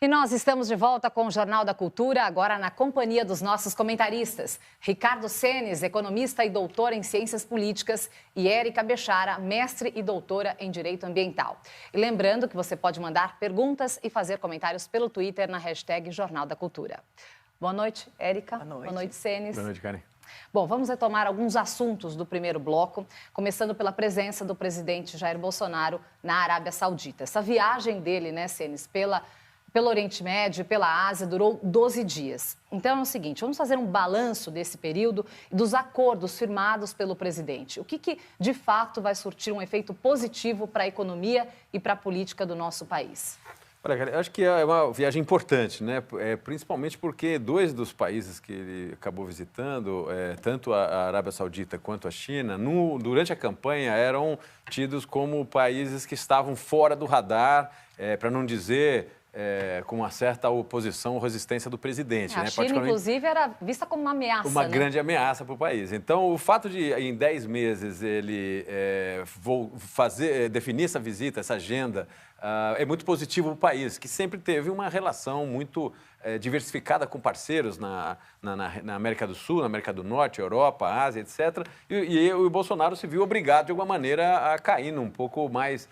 E nós estamos de volta com o Jornal da Cultura, agora na companhia dos nossos comentaristas. Ricardo Senes, economista e doutor em Ciências Políticas, e Érica Bechara, mestre e doutora em Direito Ambiental. E lembrando que você pode mandar perguntas e fazer comentários pelo Twitter na hashtag Jornal da Cultura. Boa noite, Érica. Boa noite, Senes. Boa noite, Karen. Bom, vamos retomar alguns assuntos do primeiro bloco, começando pela presença do presidente Jair Bolsonaro na Arábia Saudita. Essa viagem dele, né, Senes, pelo Oriente Médio e pela Ásia, durou 12 dias. Então é o seguinte, vamos fazer um balanço desse período e dos acordos firmados pelo presidente. O que de fato vai surtir um efeito positivo para a economia e para a política do nosso país? Olha, cara, eu acho que é uma viagem importante, né? Principalmente porque dois dos países que ele acabou visitando, tanto a Arábia Saudita quanto a China, durante a campanha eram tidos como países que estavam fora do radar, para não dizer... com uma certa oposição ou resistência do presidente. A China, inclusive, era vista como uma ameaça. Uma grande ameaça para o país. Então, o fato de, em 10 meses, ele definir essa visita, essa agenda, é muito positivo para o país, que sempre teve uma relação muito diversificada com parceiros na América do Sul, na América do Norte, Europa, Ásia, etc. E o Bolsonaro se viu obrigado, de alguma maneira, a cair um pouco mais...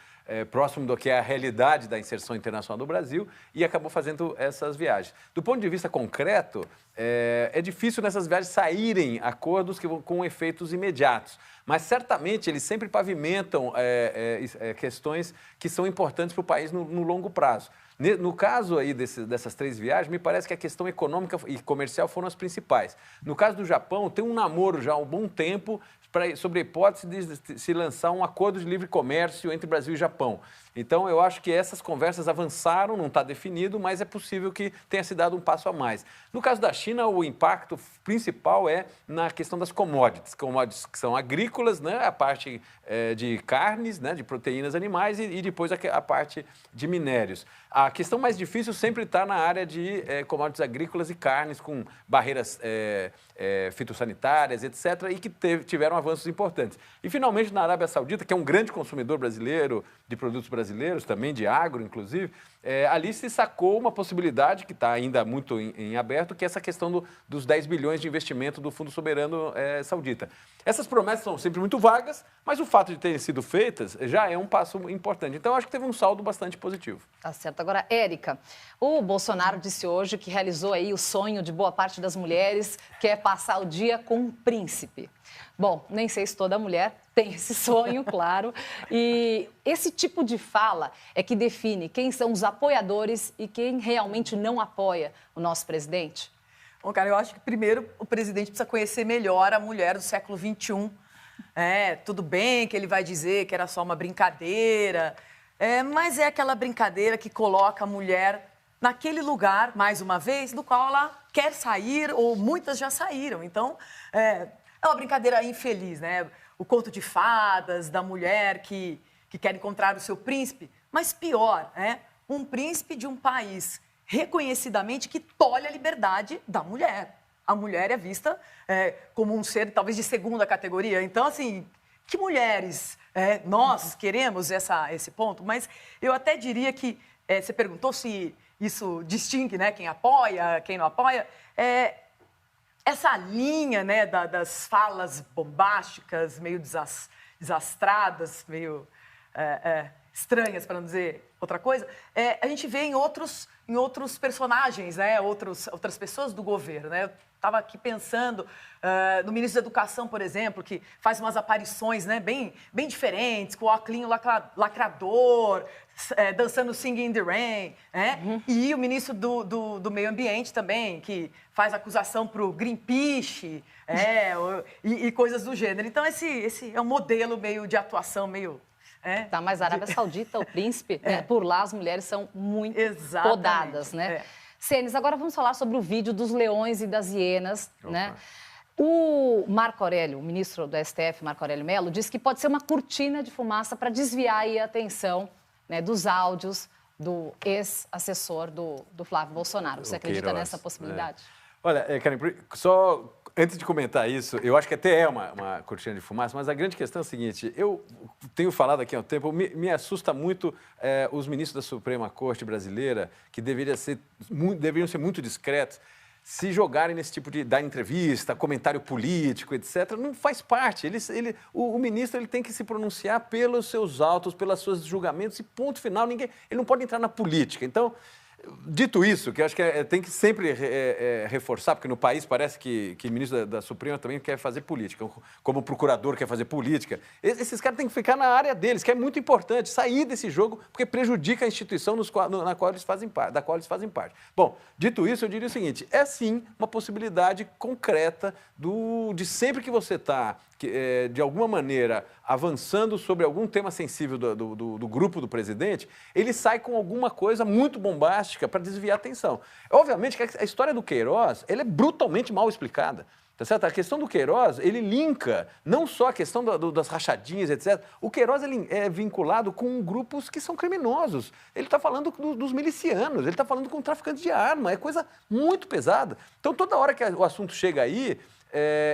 próximo do que é a realidade da inserção internacional do Brasil e acabou fazendo essas viagens. Do ponto de vista concreto, é difícil nessas viagens saírem acordos com efeitos imediatos, mas certamente eles sempre pavimentam questões que são importantes para o país no longo prazo. No caso aí dessas 3 viagens, me parece que a questão econômica e comercial foram as principais. No caso do Japão, tem um namoro já há um bom tempo sobre a hipótese de se lançar um acordo de livre comércio entre Brasil e Japão. Então, eu acho que essas conversas avançaram, não está definido, mas é possível que tenha se dado um passo a mais. No caso da China, o impacto principal é na questão das commodities que são agrícolas, né, a parte de carnes, né, de proteínas animais e depois a parte de minérios. A questão mais difícil sempre está na área de commodities agrícolas e carnes, com barreiras fitossanitárias, etc., e que tiveram avanços importantes. E, finalmente, na Arábia Saudita, que é um grande consumidor brasileiro de produtos brasileiros, também de agro, inclusive, ali se sacou uma possibilidade que está ainda muito em aberto, que é essa questão dos 10 bilhões de investimento do Fundo Soberano Saudita. Essas promessas são sempre muito vagas, mas o fato de terem sido feitas já é um passo importante. Então, eu acho que teve um saldo bastante positivo. Tá certo. Agora, Érica, o Bolsonaro disse hoje que realizou aí o sonho de boa parte das mulheres, que é passar o dia com um príncipe. Bom, nem sei se toda mulher tem esse sonho, claro. E esse tipo de fala é que define quem são os apoiadores e quem realmente não apoia o nosso presidente? Bom, cara, eu acho que primeiro o presidente precisa conhecer melhor a mulher do século XXI. Tudo bem que ele vai dizer que era só uma brincadeira, mas é aquela brincadeira que coloca a mulher naquele lugar, mais uma vez, do qual ela quer sair, ou muitas já saíram. Então, é uma brincadeira infeliz, né? O conto de fadas da mulher que quer encontrar o seu príncipe. Mas pior, um príncipe de um país reconhecidamente que tolhe a liberdade da mulher. A mulher é vista como um ser, talvez, de segunda categoria. Então, assim, que mulheres nós queremos esse ponto? Mas eu até diria que, você perguntou se isso distingue, né, quem apoia, quem não apoia. Essa linha, né, das falas bombásticas, meio desastradas, meio estranhas, para não dizer outra coisa, a gente vê em outros personagens, né, outras pessoas do governo, né? Eu estava aqui pensando no ministro da Educação, por exemplo, que faz umas aparições, né, bem diferentes, com o óculos lacrador, dançando Singing in the Rain, né? Uhum. E o ministro do Meio Ambiente também, que faz acusação para o Greenpeace, e coisas do gênero. Então, esse é um modelo meio de atuação, meio... Tá, mas a Arábia Saudita, o príncipe, por lá as mulheres são muito podadas, né? Senes, agora vamos falar sobre o vídeo dos leões e das hienas, né? O Marco Aurélio, o ministro do STF, Marco Aurélio Mello, disse que pode ser uma cortina de fumaça para desviar aí a atenção, né, dos áudios do ex-assessor do Flávio Bolsonaro. Você acredita nessa possibilidade? Olha, Karen, só Antes de comentar isso, eu acho que até é uma cortina de fumaça, mas a grande questão é a seguinte, eu tenho falado aqui há um tempo, me assusta muito os ministros da Suprema Corte brasileira, que deveriam ser muito discretos, se jogarem nesse tipo de dar entrevista, comentário político, etc. Não faz parte. O ministro ele tem que se pronunciar pelos seus autos, pelos seus julgamentos e ponto final. Ele não pode entrar na política. Então, dito isso, que eu acho que tem que sempre reforçar, porque no país parece que o ministro da Suprema também quer fazer política, como o procurador quer fazer política. Esses caras têm que ficar na área deles, que é muito importante, sair desse jogo, porque prejudica a instituição da qual eles fazem parte. Bom, dito isso, eu diria o seguinte, é sim uma possibilidade concreta de sempre que você está, de alguma maneira, avançando sobre algum tema sensível do grupo do presidente, ele sai com alguma coisa muito bombástica para desviar a atenção. Obviamente que a história do Queiroz ela é brutalmente mal explicada. Tá certo? A questão do Queiroz, ele linka não só a questão das rachadinhas, etc. O Queiroz ele é vinculado com grupos que são criminosos. Ele está falando dos milicianos, ele está falando com traficantes de arma, é coisa muito pesada. Então, toda hora que o assunto chega aí,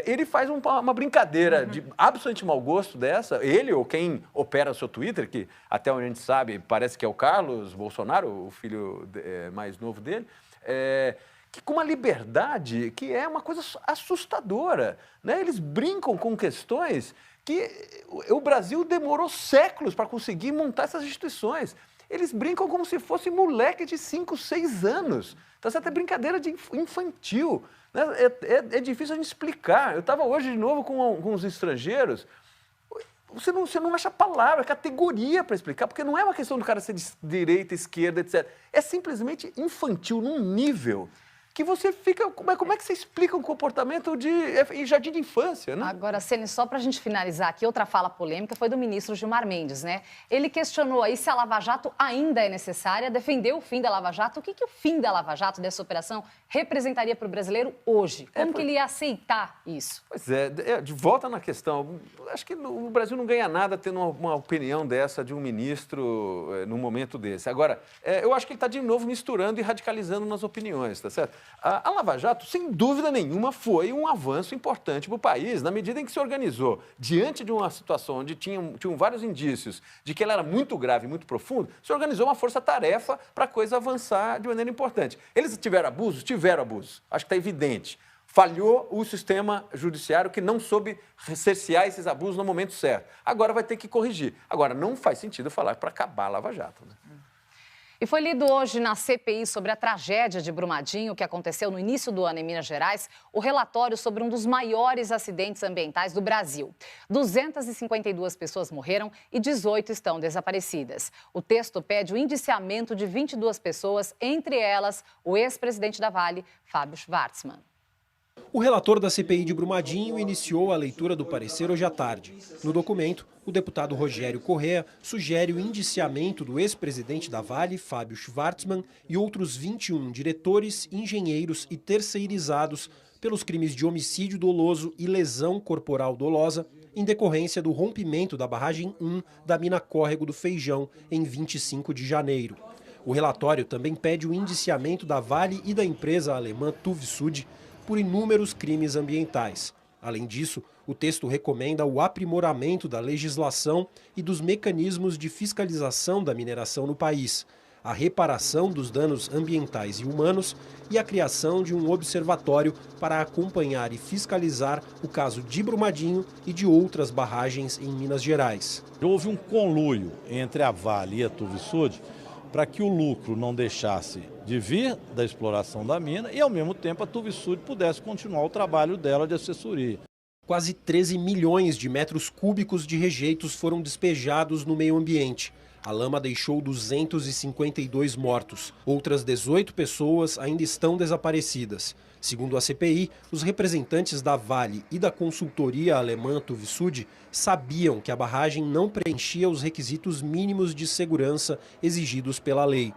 ele faz uma brincadeira de absolutamente mau gosto dessa, ele ou quem opera o seu Twitter, que até onde a gente sabe, parece que é o Carlos Bolsonaro, o filho mais novo dele, que com uma liberdade que é uma coisa assustadora, né? Eles brincam com questões que o Brasil demorou séculos para conseguir montar essas instituições. Eles brincam como se fosse moleque de 5, 6 anos. Então, essa é brincadeira de infantil. Né? É difícil a gente explicar. Eu estava hoje de novo com alguns estrangeiros. Você não acha palavra, categoria para explicar, porque não é uma questão do cara ser de direita, esquerda, etc. É simplesmente infantil num nível que você fica... Como é que você explica um comportamento em jardim de infância, né? Agora, Ceni, só para a gente finalizar aqui, outra fala polêmica foi do ministro Gilmar Mendes, né? Ele questionou aí se a Lava Jato ainda é necessária, defendeu o fim da Lava Jato. O que o fim da Lava Jato, dessa operação, representaria para o brasileiro hoje? Como que ele ia aceitar isso? Pois de volta na questão, acho que o Brasil não ganha nada tendo uma opinião dessa de um ministro num momento desse. Agora, eu acho que ele está de novo misturando e radicalizando nas opiniões, tá certo? A Lava Jato, sem dúvida nenhuma, foi um avanço importante para o país, na medida em que se organizou diante de uma situação onde tinham vários indícios de que ela era muito grave e muito profunda, se organizou uma força-tarefa para a coisa avançar de maneira importante. Eles tiveram abusos? Tiveram abusos. Acho que está evidente. Falhou o sistema judiciário que não soube cercear esses abusos no momento certo. Agora vai ter que corrigir. Agora, não faz sentido falar para acabar a Lava Jato, né? E foi lido hoje na CPI sobre a tragédia de Brumadinho, que aconteceu no início do ano em Minas Gerais, o relatório sobre um dos maiores acidentes ambientais do Brasil. 252 pessoas morreram e 18 estão desaparecidas. O texto pede o indiciamento de 22 pessoas, entre elas o ex-presidente da Vale, Fábio Schvartzman. O relator da CPI de Brumadinho iniciou a leitura do parecer hoje à tarde. No documento, o deputado Rogério Correa sugere o indiciamento do ex-presidente da Vale, Fábio Schvartzman, e outros 21 diretores, engenheiros e terceirizados pelos crimes de homicídio doloso e lesão corporal dolosa, em decorrência do rompimento da barragem 1 da mina Córrego do Feijão, em 25 de janeiro. O relatório também pede o indiciamento da Vale e da empresa alemã TÜV-SÜD por inúmeros crimes ambientais. Além disso, o texto recomenda o aprimoramento da legislação e dos mecanismos de fiscalização da mineração no país, a reparação dos danos ambientais e humanos e a criação de um observatório para acompanhar e fiscalizar o caso de Brumadinho e de outras barragens em Minas Gerais. Houve um conluio entre a Vale e a TÜV-SÜD para que o lucro não deixasse de vir da exploração da mina e, ao mesmo tempo, a TÜV-SÜD pudesse continuar o trabalho dela de assessoria. Quase 13 milhões de metros cúbicos de rejeitos foram despejados no meio ambiente. A lama deixou 252 mortos. Outras 18 pessoas ainda estão desaparecidas. Segundo a CPI, os representantes da Vale e da consultoria alemã TÜV-SÜD sabiam que a barragem não preenchia os requisitos mínimos de segurança exigidos pela lei.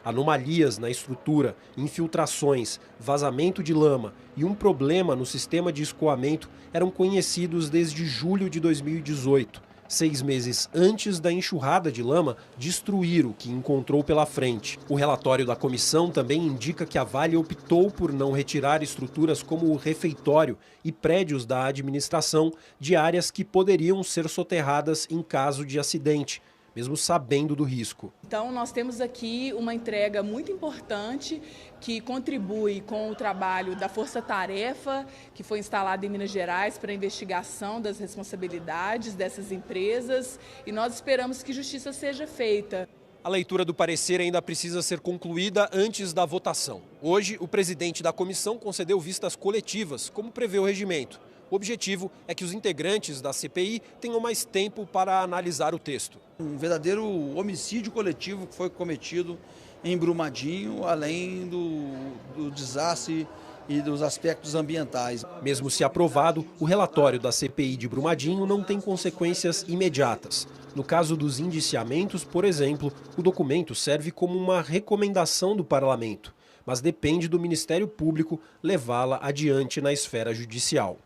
Anomalias na estrutura, infiltrações, vazamento de lama e um problema no sistema de escoamento eram conhecidos desde julho de 2018. 6 meses antes da enxurrada de lama destruir o que encontrou pela frente. O relatório da comissão também indica que a Vale optou por não retirar estruturas como o refeitório e prédios da administração de áreas que poderiam ser soterradas em caso de acidente, mesmo sabendo do risco. Então, nós temos aqui uma entrega muito importante que contribui com o trabalho da Força Tarefa, que foi instalada em Minas Gerais para a investigação das responsabilidades dessas empresas, e nós esperamos que justiça seja feita. A leitura do parecer ainda precisa ser concluída antes da votação. Hoje, o presidente da comissão concedeu vistas coletivas, como prevê o regimento. O objetivo é que os integrantes da CPI tenham mais tempo para analisar o texto. Um verdadeiro homicídio coletivo que foi cometido em Brumadinho, além do desastre e dos aspectos ambientais. Mesmo se aprovado, o relatório da CPI de Brumadinho não tem consequências imediatas. No caso dos indiciamentos, por exemplo, o documento serve como uma recomendação do parlamento, mas depende do Ministério Público levá-la adiante na esfera judicial.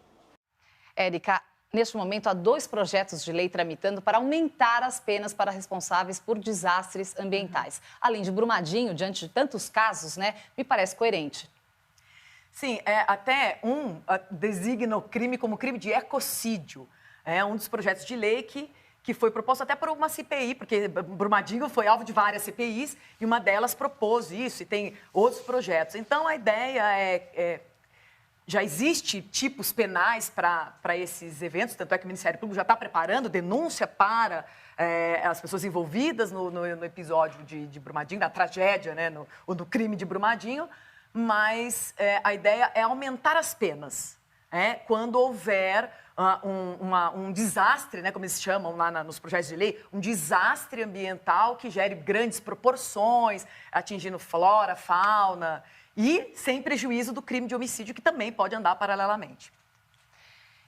Érica, neste momento há 2 projetos de lei tramitando para aumentar as penas para responsáveis por desastres ambientais. Além de Brumadinho, diante de tantos casos, né, me parece coerente. Sim, até designa o crime como crime de ecocídio. É um dos projetos de lei que foi proposto até por uma CPI, porque Brumadinho foi alvo de várias CPIs e uma delas propôs isso e tem outros projetos. Então, a ideia já existe tipos penais para esses eventos, tanto é que o Ministério Público já está preparando denúncia para as pessoas envolvidas no episódio de Brumadinho, da tragédia, né, no crime de Brumadinho, mas a ideia é aumentar as penas, quando houver um desastre, né, como eles chamam lá nos projetos de lei, um desastre ambiental que gere grandes proporções, atingindo flora, fauna, e sem prejuízo do crime de homicídio, que também pode andar paralelamente.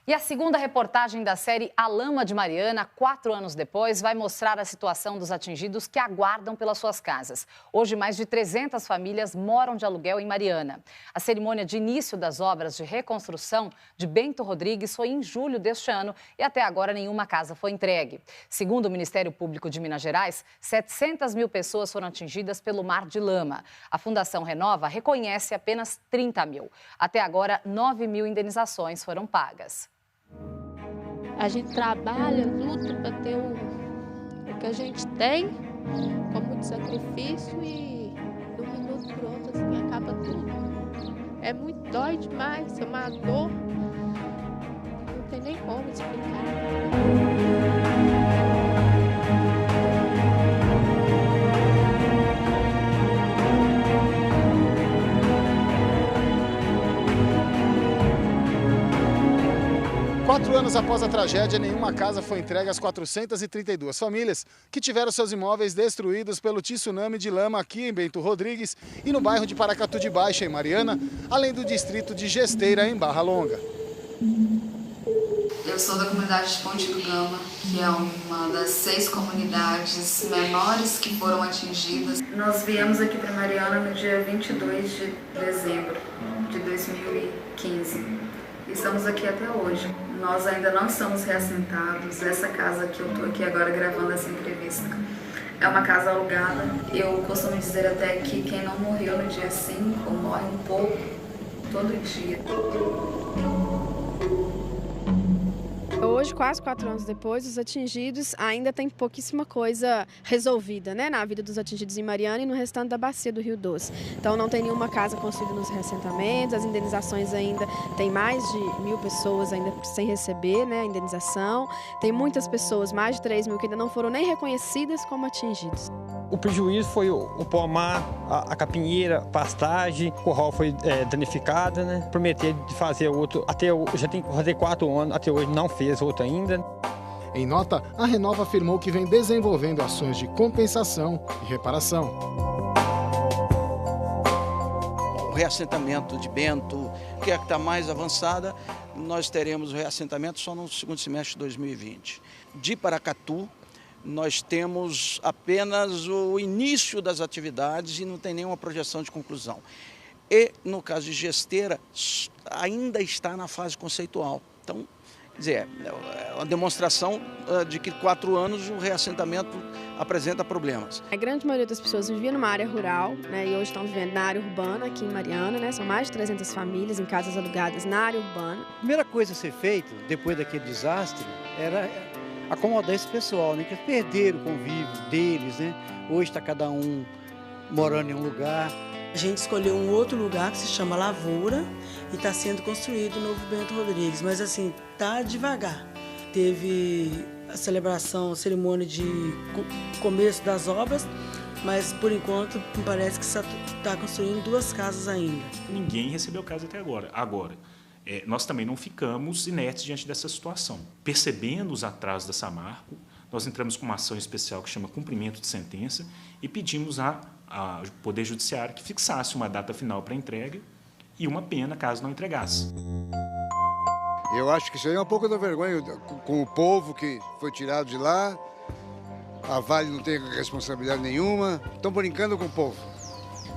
E a segunda reportagem da série A Lama de Mariana, 4 anos depois, vai mostrar a situação dos atingidos que aguardam pelas suas casas. Hoje, mais de 300 famílias moram de aluguel em Mariana. A cerimônia de início das obras de reconstrução de Bento Rodrigues foi em julho deste ano e até agora nenhuma casa foi entregue. Segundo o Ministério Público de Minas Gerais, 700 mil pessoas foram atingidas pelo mar de lama. A Fundação Renova reconhece apenas 30 mil. Até agora, 9 mil indenizações foram pagas. A gente trabalha, luta para ter o que a gente tem, com muito sacrifício e de um minuto para o outro assim, acaba tudo. É muito dói demais, é uma dor, não tem nem como explicar. 4 anos após a tragédia, nenhuma casa foi entregue às 432 famílias que tiveram seus imóveis destruídos pelo tsunami de lama aqui em Bento Rodrigues e no bairro de Paracatu de Baixa, em Mariana, além do distrito de Gesteira, em Barra Longa. Eu sou da comunidade de Ponte do Gama, que é uma das 6 comunidades menores que foram atingidas. Nós viemos aqui para Mariana no dia 22 de dezembro de 2015 e estamos aqui até hoje. Nós ainda não estamos reassentados. Essa casa que eu estou aqui agora gravando essa entrevista é uma casa alugada. Eu costumo dizer até que quem não morreu no dia 5 morre um pouco todo dia. Hoje, quase 4 anos depois, os atingidos ainda têm pouquíssima coisa resolvida, né, na vida dos atingidos em Mariana e no restante da bacia do Rio Doce. Então não tem nenhuma casa construída nos reassentamentos, as indenizações ainda, tem mais de 1.000 pessoas ainda sem receber, né, a indenização. Tem muitas pessoas, mais de 3.000, que ainda não foram nem reconhecidas como atingidos. O prejuízo foi o pomar, a capinheira, pastagem, o curral foi danificado, né? Prometer de fazer outro, já tem que fazer 4 anos, até hoje não fez outro ainda. Em nota, a Renova afirmou que vem desenvolvendo ações de compensação e reparação. O reassentamento de Bento, que é a que está mais avançada, nós teremos o reassentamento só no segundo semestre de 2020. De Paracatu, nós temos apenas o início das atividades e não tem nenhuma projeção de conclusão. E, no caso de Gesteira, ainda está na fase conceitual. Então, Quer dizer, é uma demonstração de que 4 anos o reassentamento apresenta problemas. A grande maioria das pessoas vivia numa área rural, né, e hoje estão vivendo na área urbana, aqui em Mariana, né, são mais de 300 famílias em casas alugadas na área urbana. A primeira coisa a ser feita, depois daquele desastre, era acomodar esse pessoal, né, que perderam o convívio deles, né? Hoje está cada um morando em um lugar. A gente escolheu um outro lugar que se chama Lavoura e está sendo construído o novo Bento Rodrigues, mas assim, tá devagar. Teve a celebração, a cerimônia de começo das obras, mas por enquanto me parece que está construindo 2 casas ainda. Ninguém recebeu casa até agora. Nós também não ficamos inertes diante dessa situação. Percebendo os atrasos da Samarco, nós entramos com uma ação especial que chama cumprimento de sentença e pedimos ao Poder Judiciário que fixasse uma data final para entrega e uma pena caso não entregasse. Eu acho que isso aí é um pouco da vergonha com o povo que foi tirado de lá. A Vale não tem responsabilidade nenhuma. Estão brincando com o povo.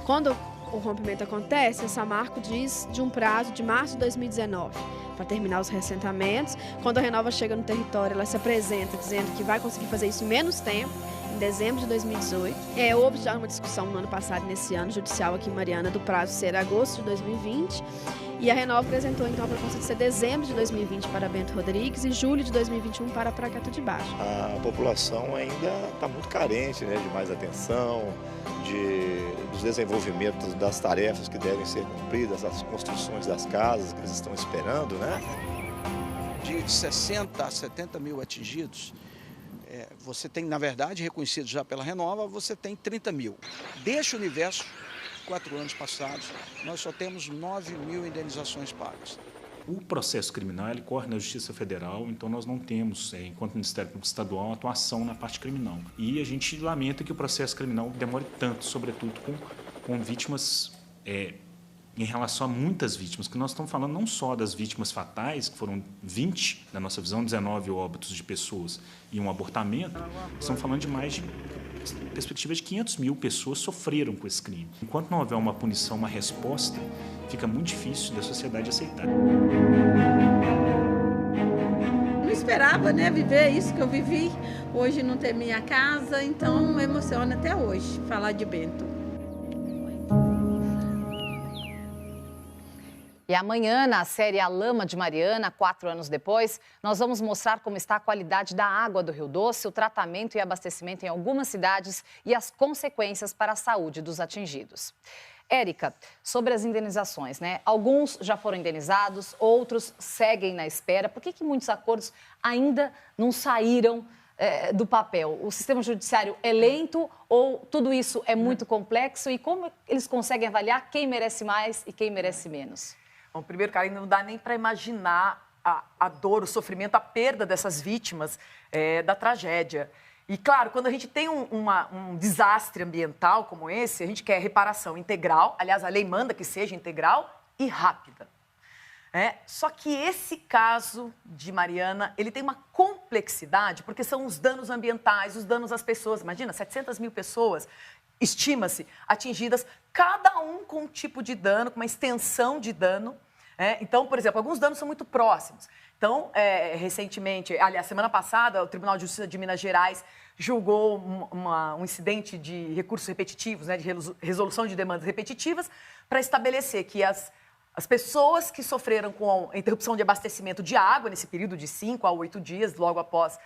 Quando o rompimento acontece, a Samarco diz de um prazo de março de 2019 para terminar os reassentamentos. Quando a Renova chega no território, ela se apresenta dizendo que vai conseguir fazer isso em menos tempo, em dezembro de 2018. Houve já uma discussão no ano passado, nesse ano judicial aqui em Mariana, do prazo ser agosto de 2020. E a Renova apresentou então a proposta de ser dezembro de 2020 para Bento Rodrigues e julho de 2021 para Paracatu de Baixo. A população ainda está muito carente, né, de mais atenção, dos desenvolvimentos das tarefas que devem ser cumpridas, as construções das casas que eles estão esperando, né? De 60 a 70 mil atingidos, você tem, na verdade, reconhecido já pela Renova, você tem 30 mil. Deste universo, 4 anos passados, nós só temos 9 mil indenizações pagas. O processo criminal ele corre na Justiça Federal, então nós não temos, enquanto Ministério Público Estadual, atuação na parte criminal. E a gente lamenta que o processo criminal demore tanto, sobretudo com vítimas, em relação a muitas vítimas, que nós estamos falando não só das vítimas fatais, que foram 20, na nossa visão, 19 óbitos de pessoas e um abortamento, estamos falando de mais de perspectiva de 500 mil pessoas sofreram com esse crime. Enquanto não houver uma punição, uma resposta, fica muito difícil da sociedade aceitar. Não esperava, né, viver isso que eu vivi. Hoje não ter minha casa, então me emociona até hoje falar de Bento. E amanhã, na série A Lama de Mariana, 4 anos depois, nós vamos mostrar como está a qualidade da água do Rio Doce, o tratamento e abastecimento em algumas cidades e as consequências para a saúde dos atingidos. Érica, sobre as indenizações, né? Alguns já foram indenizados, outros seguem na espera. Por que muitos acordos ainda não saíram do papel? O sistema judiciário é lento ou tudo isso é muito complexo? E como eles conseguem avaliar quem merece mais e quem merece menos? Bom, primeiro, Karine, não dá nem para imaginar a dor, o sofrimento, a perda dessas vítimas da tragédia. E, claro, quando a gente tem um desastre ambiental como esse, a gente quer reparação integral. Aliás, a lei manda que seja integral e rápida. Só que esse caso de Mariana, ele tem uma complexidade, porque são os danos ambientais, os danos às pessoas. Imagina, 700 mil pessoas, estima-se, atingidas, cada um com um tipo de dano, com uma extensão de dano. Então, por exemplo, alguns danos são muito próximos. Então, recentemente, aliás, semana passada, o Tribunal de Justiça de Minas Gerais julgou um incidente de recursos repetitivos, né, de resolução de demandas repetitivas, para estabelecer que as pessoas que sofreram com a interrupção de abastecimento de água nesse período de 5 a 8 dias, logo após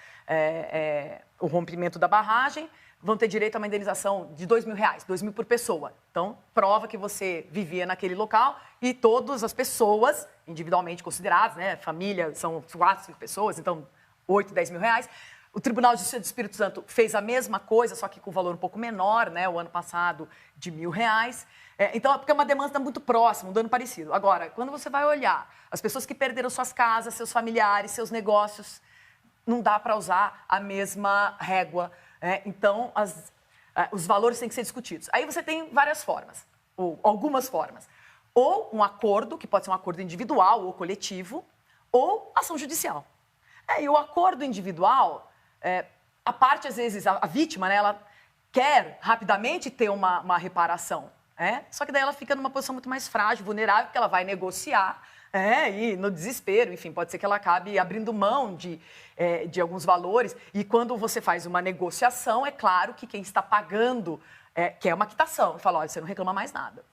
o rompimento da barragem, vão ter direito a uma indenização de R$2.000, R$2.000 por pessoa. Então, prova que você vivia naquele local e todas as pessoas, individualmente consideradas, né, família, são 4, 5 pessoas, então R$8, R$10.000. O Tribunal de Justiça do Espírito Santo fez a mesma coisa, só que com valor um pouco menor, né, o ano passado de R$1.000. Então, é porque é uma demanda muito próxima, um dano parecido. Agora, quando você vai olhar as pessoas que perderam suas casas, seus familiares, seus negócios, não dá para usar a mesma régua. Então, os valores têm que ser discutidos. Aí você tem várias formas, ou algumas formas. Ou um acordo, que pode ser um acordo individual ou coletivo, ou ação judicial. E o acordo individual, a parte, às vezes, a vítima, né, ela quer rapidamente ter uma reparação. Só que daí ela fica numa posição muito mais frágil, vulnerável, porque ela vai negociar E no desespero, enfim, pode ser que ela acabe abrindo mão de alguns valores. E quando você faz uma negociação, é claro que quem está pagando quer uma quitação. E fala, olha, você não reclama mais nada.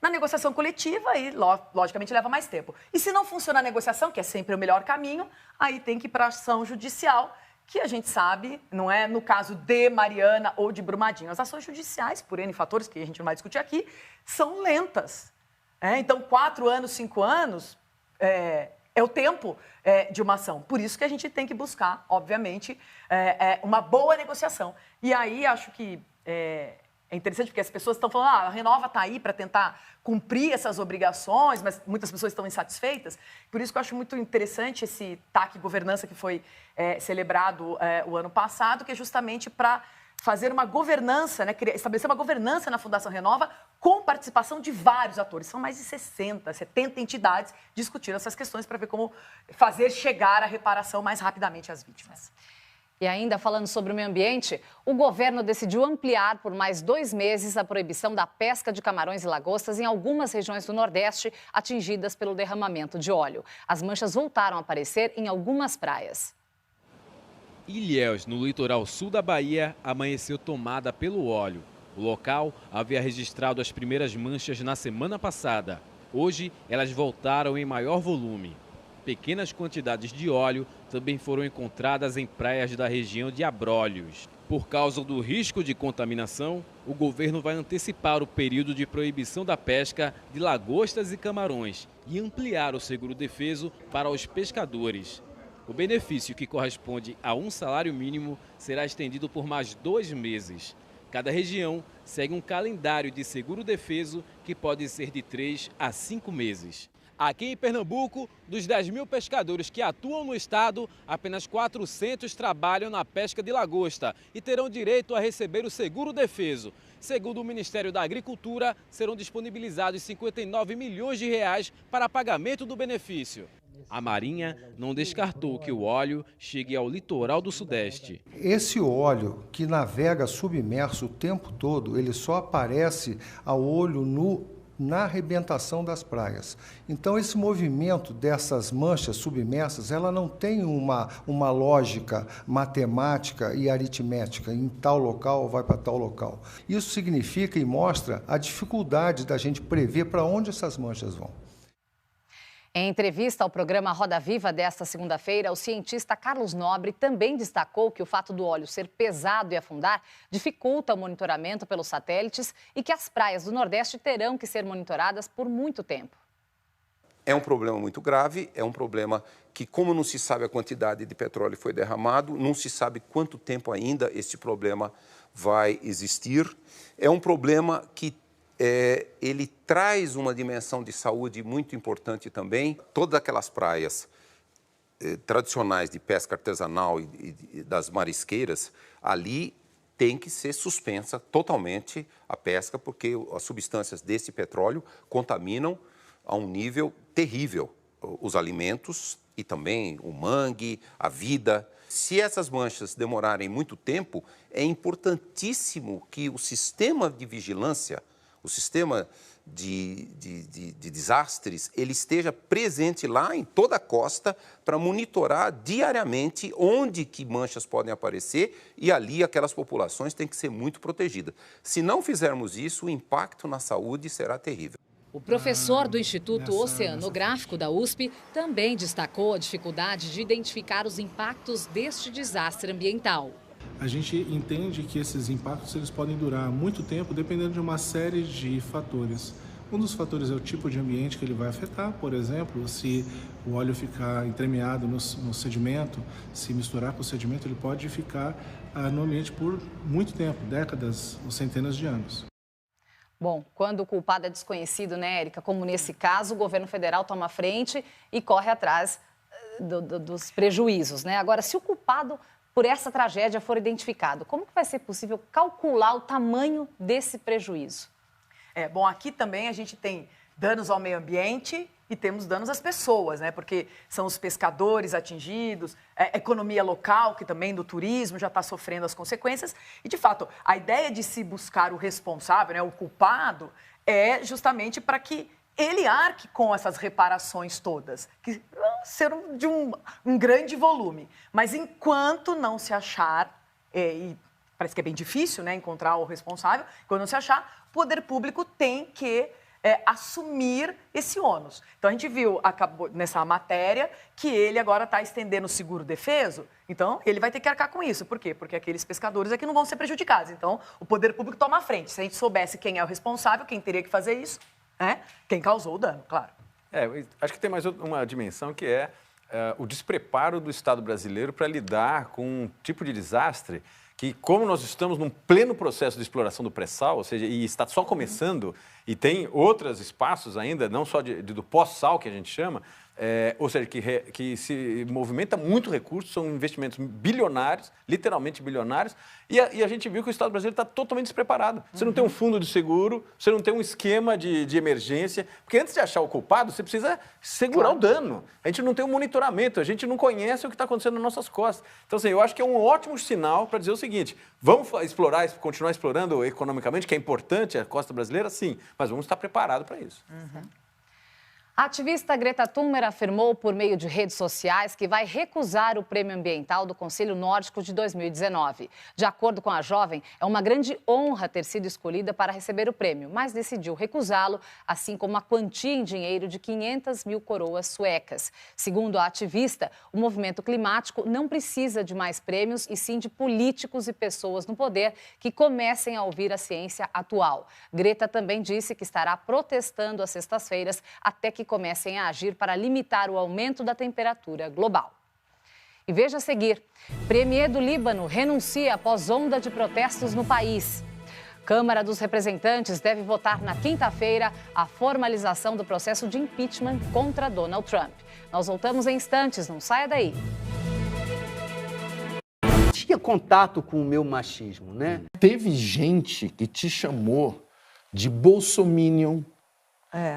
Na negociação coletiva, aí, logicamente, leva mais tempo. E se não funciona a negociação, que é sempre o melhor caminho, aí tem que ir para a ação judicial, que a gente sabe, não é no caso de Mariana ou de Brumadinho. As ações judiciais, por N fatores, que a gente não vai discutir aqui, são lentas. Então, 4 anos, 5 anos é o tempo de uma ação. Por isso que a gente tem que buscar, obviamente, uma boa negociação. E aí, acho que é interessante porque as pessoas estão falando, a Renova está aí para tentar cumprir essas obrigações, mas muitas pessoas estão insatisfeitas. Por isso que eu acho muito interessante esse TAC Governança que foi celebrado o ano passado, que é justamente para fazer uma governança, estabelecer uma governança na Fundação Renova com participação de vários atores. São mais de 60, 70 entidades discutindo essas questões para ver como fazer chegar a reparação mais rapidamente às vítimas. E ainda falando sobre o meio ambiente, o governo decidiu ampliar por mais 2 meses a proibição da pesca de camarões e lagostas em algumas regiões do Nordeste atingidas pelo derramamento de óleo. As manchas voltaram a aparecer em algumas praias. Ilhéus, no litoral sul da Bahia, amanheceu tomada pelo óleo. O local havia registrado as primeiras manchas na semana passada. Hoje, elas voltaram em maior volume. Pequenas quantidades de óleo também foram encontradas em praias da região de Abrolhos. Por causa do risco de contaminação, o governo vai antecipar o período de proibição da pesca de lagostas e camarões e ampliar o seguro-defeso para os pescadores. O benefício, que corresponde a um salário mínimo, será estendido por mais 2 meses. Cada região segue um calendário de seguro-defeso que pode ser de 3 a 5 meses. Aqui em Pernambuco, dos 10 mil pescadores que atuam no estado, apenas 400 trabalham na pesca de lagosta e terão direito a receber o seguro-defeso. Segundo o Ministério da Agricultura, serão disponibilizados 59 milhões de reais para pagamento do benefício. A Marinha não descartou que o óleo chegue ao litoral do Sudeste. Esse óleo que navega submerso o tempo todo, ele só aparece a olho nu na arrebentação das praias. Então, esse movimento dessas manchas submersas, ela não tem uma lógica matemática e aritmética, em tal local vai para tal local. Isso significa e mostra a dificuldade da gente prever para onde essas manchas vão. Em entrevista ao programa Roda Viva desta segunda-feira, o cientista Carlos Nobre também destacou que o fato do óleo ser pesado e afundar dificulta o monitoramento pelos satélites e que as praias do Nordeste terão que ser monitoradas por muito tempo. É um problema muito grave, é um problema que, como não se sabe a quantidade de petróleo que foi derramado, não se sabe quanto tempo ainda esse problema vai existir. É um problema que ele traz uma dimensão de saúde muito importante também. Todas aquelas praias tradicionais de pesca artesanal e das marisqueiras, ali tem que ser suspensa totalmente a pesca, porque as substâncias desse petróleo contaminam a um nível terrível os alimentos e também o mangue, a vida. Se essas manchas demorarem muito tempo, é importantíssimo que o sistema de vigilância, o sistema de desastres, ele esteja presente lá em toda a costa para monitorar diariamente onde que manchas podem aparecer e ali aquelas populações têm que ser muito protegidas. Se não fizermos isso, o impacto na saúde será terrível. O professor do Instituto Oceanográfico da USP também destacou a dificuldade de identificar os impactos deste desastre ambiental. A gente entende que esses impactos eles podem durar muito tempo, dependendo de uma série de fatores. Um dos fatores é o tipo de ambiente que ele vai afetar, por exemplo, se o óleo ficar entremeado no sedimento, se misturar com o sedimento, ele pode ficar no ambiente por muito tempo, décadas ou centenas de anos. Bom, quando o culpado é desconhecido, né, Érica, como nesse caso, o governo federal toma frente e corre atrás dos prejuízos, né? Agora, se o culpado por essa tragédia for identificado, como que vai ser possível calcular o tamanho desse prejuízo? Bom, aqui também a gente tem danos ao meio ambiente e temos danos às pessoas, né? Porque são os pescadores atingidos, a economia local, que também do turismo já está sofrendo as consequências. E, de fato, a ideia de se buscar o responsável, né, o culpado, é justamente para que ele arque com essas reparações todas, que vão ser de um grande volume. Mas enquanto não se achar, e parece que é bem difícil, né, encontrar o responsável, quando não se achar, o poder público tem que assumir esse ônus. Então, a gente viu, acabou nessa matéria, que ele agora está estendendo o seguro-defeso, então ele vai ter que arcar com isso. Por quê? Porque aqueles pescadores aqui não vão ser prejudicados. Então, o poder público toma a frente. Se a gente soubesse quem é o responsável, quem teria que fazer isso, quem causou o dano, claro. Acho que tem mais uma dimensão que é o despreparo do Estado brasileiro para lidar com um tipo de desastre que, como nós estamos num pleno processo de exploração do pré-sal, ou seja, e está só começando, e tem outros espaços ainda, não só do pós-sal, que a gente chama, ou seja, que se movimenta muito recurso, são investimentos bilionários, literalmente bilionários, e a gente viu que o Estado brasileiro está totalmente despreparado. Você não tem um fundo de seguro, você não tem um esquema de emergência, porque antes de achar o culpado, você precisa segurar o dano. A gente não tem um monitoramento, a gente não conhece o que está acontecendo nas nossas costas. Então, assim, eu acho que é um ótimo sinal para dizer o seguinte, vamos continuar explorando economicamente, que é importante a costa brasileira, sim, mas vamos estar preparados para isso. A ativista Greta Thunberg afirmou por meio de redes sociais que vai recusar o Prêmio Ambiental do Conselho Nórdico de 2019. De acordo com a jovem, é uma grande honra ter sido escolhida para receber o prêmio, mas decidiu recusá-lo, assim como a quantia em dinheiro de 500 mil coroas suecas. Segundo a ativista, o movimento climático não precisa de mais prêmios e sim de políticos e pessoas no poder que comecem a ouvir a ciência atual. Greta também disse que estará protestando às sextas-feiras até que comecem a agir para limitar o aumento da temperatura global. E veja a seguir, Premier do Líbano renuncia após onda de protestos no país. Câmara dos Representantes deve votar na quinta-feira a formalização do processo de impeachment contra Donald Trump. Nós voltamos em instantes, não saia daí. Tinha contato com o meu machismo, né? Teve gente que te chamou de bolsominion,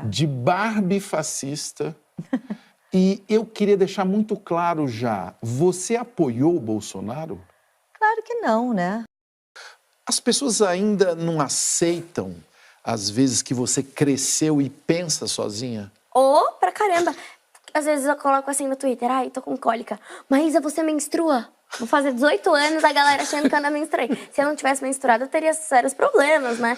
de Barbie fascista, e eu queria deixar muito claro já, você apoiou o Bolsonaro? Claro que não, né? As pessoas ainda não aceitam, às vezes, que você cresceu e pensa sozinha? Pra caramba! Às vezes eu coloco assim no Twitter, tô com cólica. Maísa, você menstrua? Vou fazer 18 anos, a galera achando que eu não menstruei. Se eu não tivesse menstruado, eu teria sérios problemas, né?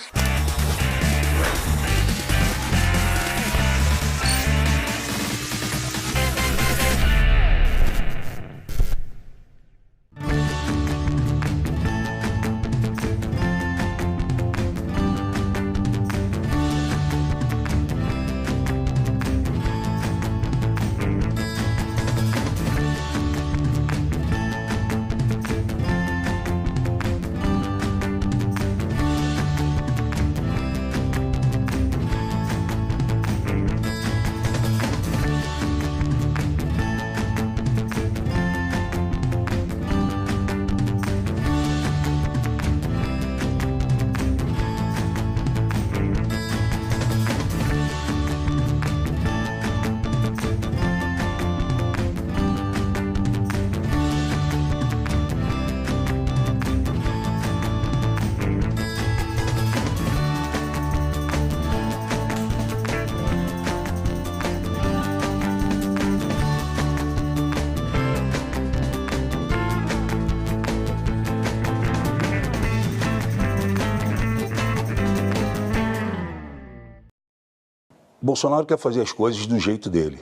Bolsonaro quer fazer as coisas do jeito dele.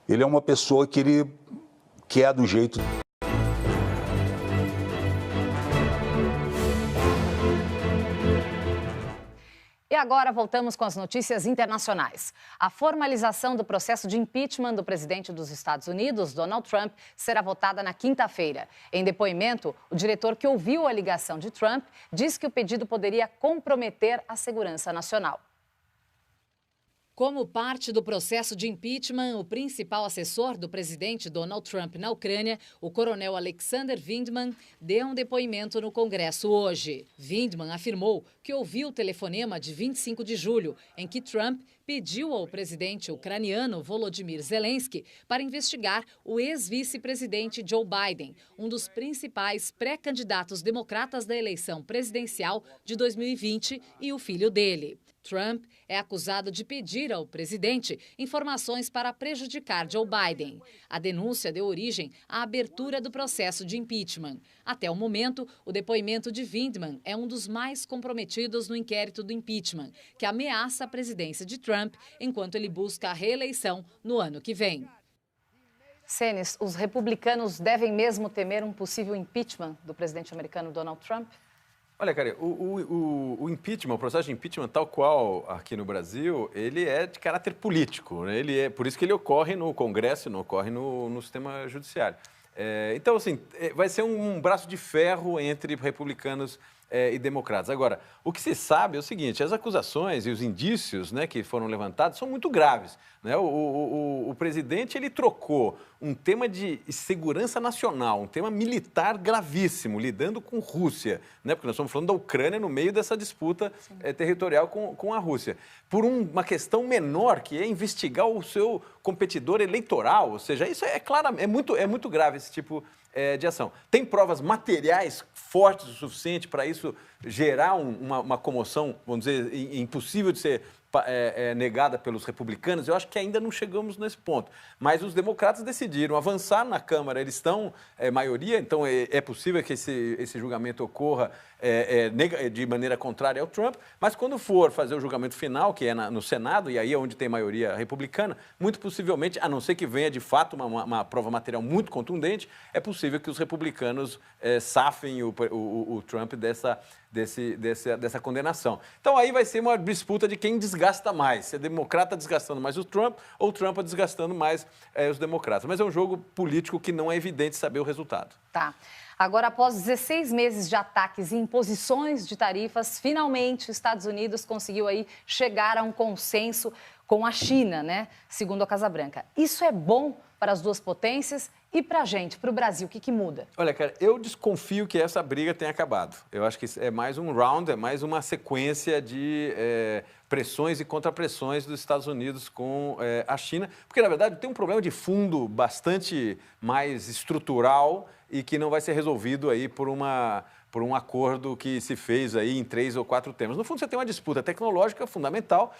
Ele é uma pessoa que ele quer do jeito. E agora voltamos com as notícias internacionais. A formalização do processo de impeachment do presidente dos Estados Unidos, Donald Trump, será votada na quinta-feira. Em depoimento, o diretor que ouviu a ligação de Trump diz que o pedido poderia comprometer a segurança nacional. Como parte do processo de impeachment, o principal assessor do presidente Donald Trump na Ucrânia, o coronel Alexander Vindman, deu um depoimento no Congresso hoje. Vindman afirmou que ouviu o telefonema de 25 de julho, em que Trump pediu ao presidente ucraniano Volodymyr Zelensky para investigar o ex-vice-presidente Joe Biden, um dos principais pré-candidatos democratas da eleição presidencial de 2020, e o filho dele. Trump é acusado de pedir ao presidente informações para prejudicar Joe Biden. A denúncia deu origem à abertura do processo de impeachment. Até o momento, o depoimento de Vindman é um dos mais comprometidos no inquérito do impeachment, que ameaça a presidência de Trump enquanto ele busca a reeleição no ano que vem. Senes, os republicanos devem mesmo temer um possível impeachment do presidente americano Donald Trump? Olha, cara, o impeachment, o processo de impeachment, tal qual aqui no Brasil, ele é de caráter político, né? Por isso que ele ocorre no Congresso, não ocorre no sistema judiciário. Então, assim, vai ser um braço de ferro entre republicanos e democratas. Agora, o que se sabe é o seguinte, as acusações e os indícios, né, que foram levantados são muito graves, né? O presidente, ele trocou um tema de segurança nacional, um tema militar gravíssimo, lidando com Rússia, né? Porque nós estamos falando da Ucrânia no meio dessa disputa territorial com a Rússia, por uma questão menor, que é investigar o seu competidor eleitoral, ou seja, isso é muito grave esse tipo de ação. Tem provas materiais fortes o suficiente para isso gerar uma comoção, vamos dizer, impossível de ser negada pelos republicanos? Eu acho que ainda não chegamos nesse ponto. Mas os democratas decidiram avançar na Câmara, eles estão maioria, então é possível que esse julgamento ocorra de maneira contrária ao Trump, mas quando for fazer o julgamento final, que é no Senado, e aí é onde tem maioria republicana, muito possivelmente, a não ser que venha de fato uma prova material muito contundente, é possível que os republicanos safem o Trump dessa condenação. Então aí vai ser uma disputa de quem desgasta mais, se é democrata desgastando mais o Trump ou o Trump desgastando mais os democratas. Mas é um jogo político que não é evidente saber o resultado. Tá. Agora, após 16 meses de ataques e imposições de tarifas, finalmente os Estados Unidos conseguiu aí chegar a um consenso com a China, né? Segundo a Casa Branca. Isso é bom para as duas potências e para a gente, para o Brasil? O que muda? Olha, cara, eu desconfio que essa briga tenha acabado. Eu acho que é mais um round, é mais uma sequência de pressões e contrapressões dos Estados Unidos com a China, porque, na verdade, tem um problema de fundo bastante mais estrutural e que não vai ser resolvido aí por um acordo que se fez aí em 3 ou 4 temas. No fundo, você tem uma disputa tecnológica fundamental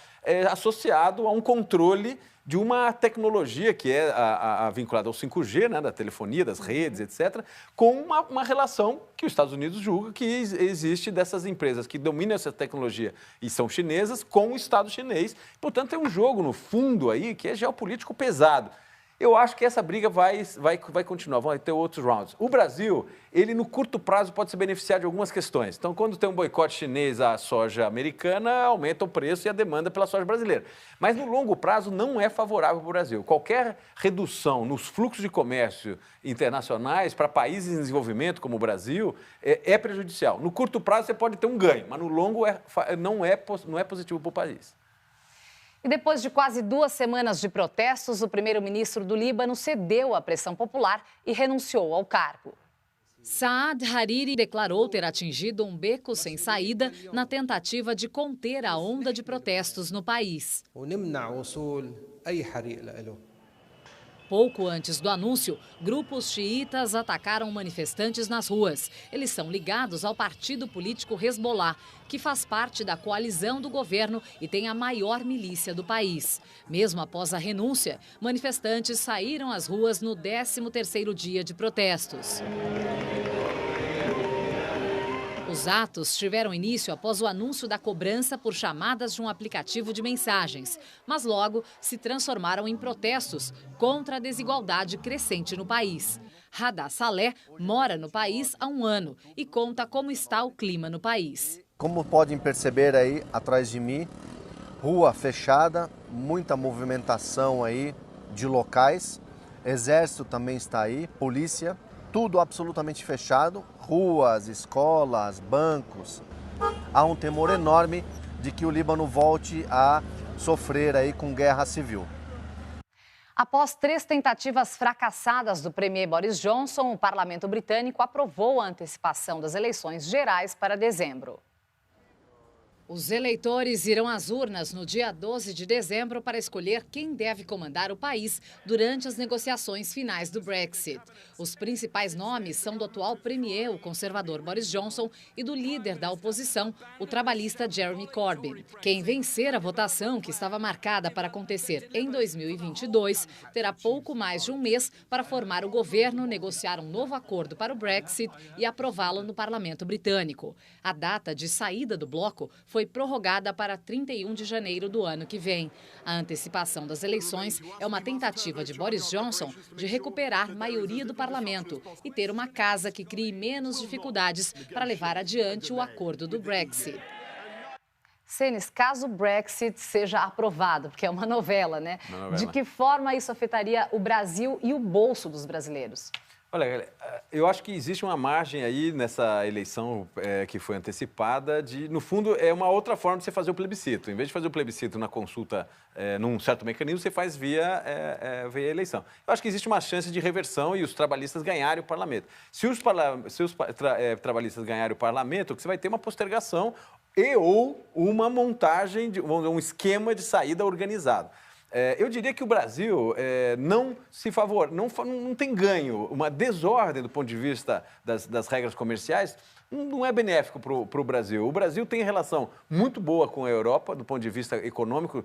associado a um controle de uma tecnologia que é vinculada ao 5G, né, da telefonia, das redes, etc., com uma relação que os Estados Unidos julga que existe dessas empresas que dominam essa tecnologia e são chinesas com o Estado chinês. Portanto, é um jogo, no fundo, aí que é geopolítico pesado. Eu acho que essa briga vai continuar, vai ter outros rounds. O Brasil, ele no curto prazo pode se beneficiar de algumas questões. Então, quando tem um boicote chinês à soja americana, aumenta o preço e a demanda pela soja brasileira. Mas no longo prazo não é favorável para o Brasil. Qualquer redução nos fluxos de comércio internacionais para países em desenvolvimento como o Brasil é prejudicial. No curto prazo você pode ter um ganho, mas no longo não é positivo para o país. E depois de quase 2 semanas de protestos, o primeiro-ministro do Líbano cedeu à pressão popular e renunciou ao cargo. Saad Hariri declarou ter atingido um beco sem saída na tentativa de conter a onda de protestos no país. Pouco antes do anúncio, grupos xiitas atacaram manifestantes nas ruas. Eles são ligados ao partido político Hezbollah, que faz parte da coalizão do governo e tem a maior milícia do país. Mesmo após a renúncia, manifestantes saíram às ruas no 13º dia de protestos. Os atos tiveram início após o anúncio da cobrança por chamadas de um aplicativo de mensagens, mas logo se transformaram em protestos contra a desigualdade crescente no país. Radha Saleh mora no país há 1 ano e conta como está o clima no país. Como podem perceber aí atrás de mim, rua fechada, muita movimentação aí de locais, exército também está aí, polícia. Tudo absolutamente fechado, ruas, escolas, bancos. Há um temor enorme de que o Líbano volte a sofrer aí com guerra civil. Após 3 tentativas fracassadas do premier Boris Johnson, o parlamento britânico aprovou a antecipação das eleições gerais para dezembro. Os eleitores irão às urnas no dia 12 de dezembro para escolher quem deve comandar o país durante as negociações finais do Brexit. Os principais nomes são do atual premier, o conservador Boris Johnson, e do líder da oposição, o trabalhista Jeremy Corbyn. Quem vencer a votação, que estava marcada para acontecer em 2022, terá pouco mais de um mês para formar o governo, negociar um novo acordo para o Brexit e aprová-lo no parlamento britânico. A data de saída do bloco foi prorrogada para 31 de janeiro do ano que vem. A antecipação das eleições é uma tentativa de Boris Johnson de recuperar maioria do parlamento e ter uma casa que crie menos dificuldades para levar adiante o acordo do Brexit. Senes, caso o Brexit seja aprovado, porque é uma novela, né? De que forma isso afetaria o Brasil e o bolso dos brasileiros? Olha, eu acho que existe uma margem aí nessa eleição que foi antecipada no fundo, é uma outra forma de você fazer o plebiscito. Em vez de fazer o plebiscito na consulta num certo mecanismo, você faz via eleição. Eu acho que existe uma chance de reversão e os trabalhistas ganharem o parlamento. Se os trabalhistas ganharem o parlamento, você vai ter uma postergação ou uma montagem, um esquema de saída organizado. Eu diria que o Brasil não tem ganho. Uma desordem do ponto de vista das regras comerciais não é benéfico para o Brasil. O Brasil tem relação muito boa com a Europa, do ponto de vista econômico,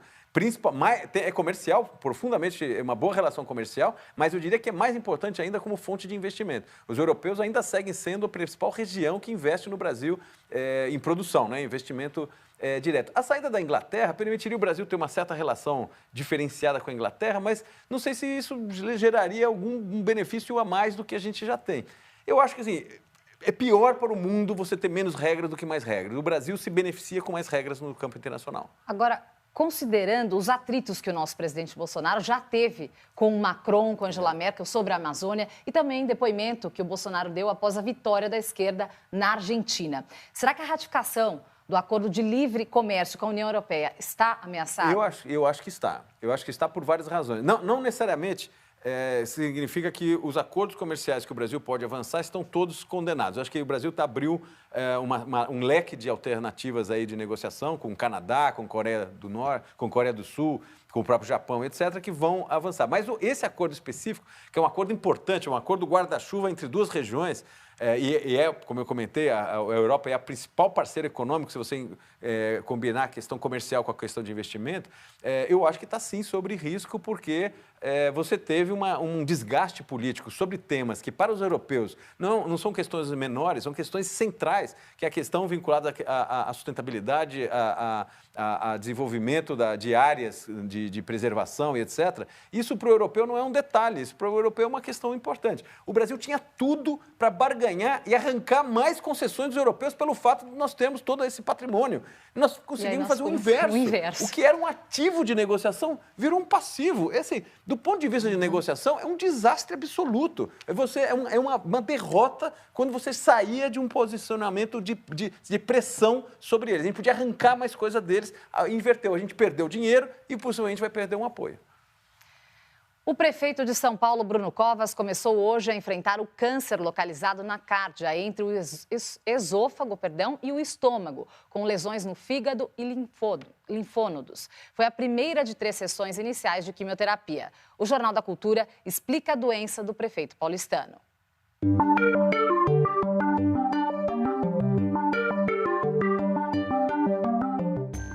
é comercial, profundamente, é uma boa relação comercial, mas eu diria que é mais importante ainda como fonte de investimento. Os europeus ainda seguem sendo a principal região que investe no Brasil em produção, né? Investimento direto. A saída da Inglaterra permitiria o Brasil ter uma certa relação diferenciada com a Inglaterra, mas não sei se isso geraria algum benefício a mais do que a gente já tem. Eu acho que assim, é pior para o mundo você ter menos regras do que mais regras. O Brasil se beneficia com mais regras no campo internacional. Agora, considerando os atritos que o nosso presidente Bolsonaro já teve com o Macron, com Angela Merkel sobre a Amazônia e também depoimento que o Bolsonaro deu após a vitória da esquerda na Argentina. Será que a ratificação do acordo de livre comércio com a União Europeia está ameaçada? Eu acho que está. Eu acho que está por várias razões. Não necessariamente significa que os acordos comerciais que o Brasil pode avançar estão todos condenados. Eu acho que o Brasil abriu um leque de alternativas aí de negociação com o Canadá, com a Coreia do Norte, com a Coreia do Sul, com o próprio Japão, etc., que vão avançar. Mas esse acordo específico, que é um acordo importante, um acordo guarda-chuva entre duas regiões, como eu comentei, a Europa é a principal parceira econômica, se você combinar a questão comercial com a questão de investimento, eu acho que está sim sobre risco, porque você teve um desgaste político sobre temas que, para os europeus, não são questões menores, são questões centrais, que é a questão vinculada à sustentabilidade, a desenvolvimento de áreas de preservação e etc. Isso para o europeu não é um detalhe, isso para o europeu é uma questão importante. O Brasil tinha tudo para barganhar e arrancar mais concessões dos europeus pelo fato de nós termos todo esse patrimônio. Nós conseguimos fazer o inverso. O que era um ativo de negociação virou um passivo. Do ponto de vista de negociação, é um desastre absoluto. É uma derrota quando você saía de um posicionamento de pressão sobre eles. A gente podia arrancar mais coisa deles, inverteu. A gente perdeu dinheiro e possivelmente vai perder um apoio. O prefeito de São Paulo, Bruno Covas, começou hoje a enfrentar o câncer localizado na cárdia, entre o esôfago e o estômago, com lesões no fígado e linfônodos. Foi a primeira de 3 sessões iniciais de quimioterapia. O Jornal da Cultura explica a doença do prefeito paulistano.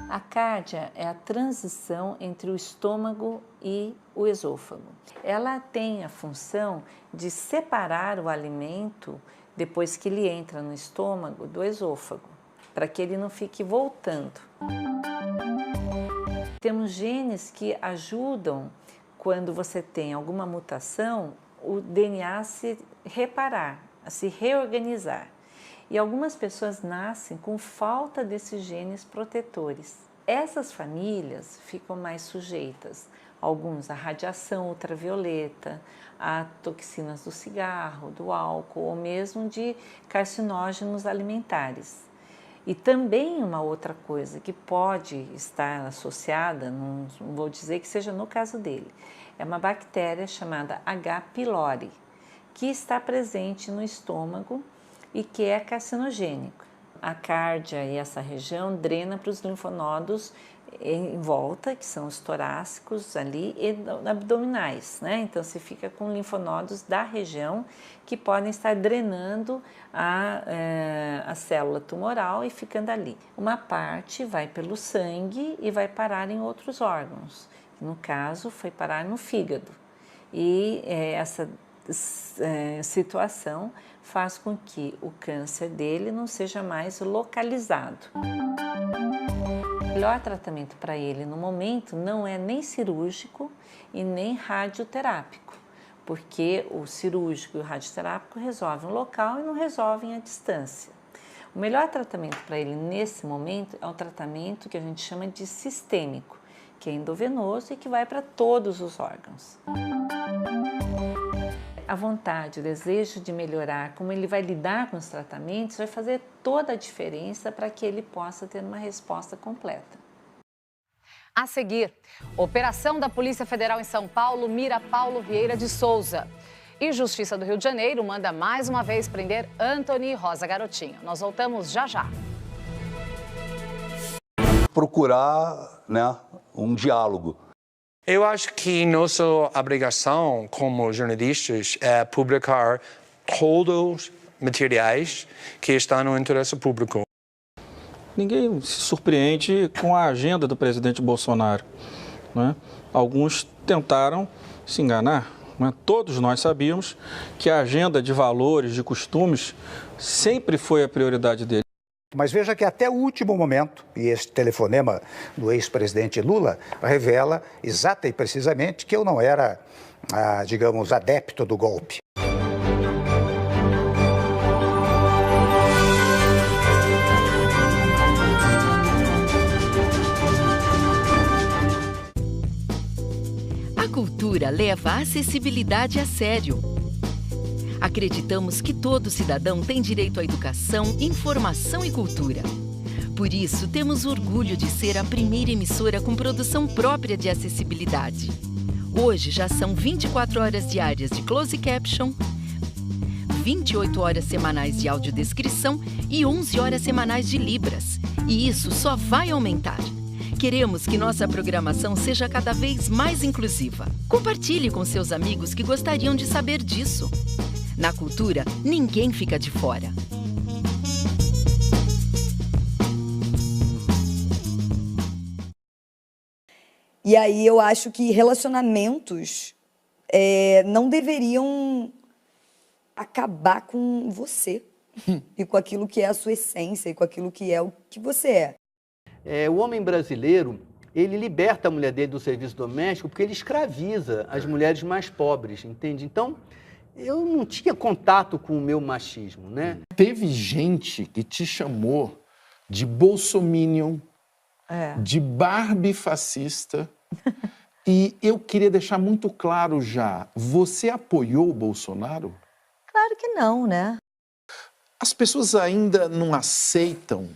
A cárdia é a transição entre o estômago e o esôfago. Ela tem a função de separar o alimento depois que ele entra no estômago do esôfago, para que ele não fique voltando. Temos genes que ajudam, quando você tem alguma mutação, o DNA a se reparar, a se reorganizar. E algumas pessoas nascem com falta desses genes protetores. Essas famílias ficam mais sujeitas, alguns à radiação ultravioleta, a toxinas do cigarro, do álcool ou mesmo de carcinógenos alimentares. E também uma outra coisa que pode estar associada, não vou dizer que seja no caso dele, é uma bactéria chamada H. pylori, que está presente no estômago e que é carcinogênico. A cárdia e essa região drena para os linfonodos em volta, que são os torácicos ali e abdominais, né? Então, você fica com linfonodos da região que podem estar drenando a célula tumoral e ficando ali. Uma parte vai pelo sangue e vai parar em outros órgãos. No caso, foi parar no fígado. E essa situação faz com que o câncer dele não seja mais localizado. O melhor tratamento para ele no momento não é nem cirúrgico e nem radioterápico, porque o cirúrgico e o radioterápico resolvem o local e não resolvem a distância. O melhor tratamento para ele nesse momento é o tratamento que a gente chama de sistêmico, que é endovenoso e que vai para todos os órgãos. A vontade, o desejo de melhorar, como ele vai lidar com os tratamentos, vai fazer toda a diferença para que ele possa ter uma resposta completa. A seguir, operação da Polícia Federal em São Paulo mira Paulo Vieira de Souza. E Justiça do Rio de Janeiro manda mais uma vez prender Antony Rosa Garotinho. Nós voltamos já já. Procurar, né, um diálogo. Eu acho que nossa obrigação como jornalistas é publicar todos os materiais que estão no interesse público. Ninguém se surpreende com a agenda do presidente Bolsonaro, né? Alguns tentaram se enganar, né? Todos nós sabíamos que a agenda de valores, de costumes, sempre foi a prioridade dele. Mas veja que até o último momento, e esse telefonema do ex-presidente Lula revela exata e precisamente que eu não era, digamos, adepto do golpe. A cultura leva a acessibilidade a sério. Acreditamos que todo cidadão tem direito à educação, informação e cultura. Por isso, temos orgulho de ser a primeira emissora com produção própria de acessibilidade. Hoje já são 24 horas diárias de close caption, 28 horas semanais de audiodescrição e 11 horas semanais de Libras. E isso só vai aumentar. Queremos que nossa programação seja cada vez mais inclusiva. Compartilhe com seus amigos que gostariam de saber disso. Na cultura, ninguém fica de fora. E aí eu acho que relacionamentos não deveriam acabar com você e com aquilo que é a sua essência e com aquilo que é o que você é. O homem brasileiro, ele liberta a mulher dele do serviço doméstico porque ele escraviza as mulheres mais pobres, entende? Então, eu não tinha contato com o meu machismo, né? Teve gente que te chamou de bolsominion, de Barbie fascista. E eu queria deixar muito claro já, você apoiou o Bolsonaro? Claro que não, né? As pessoas ainda não aceitam.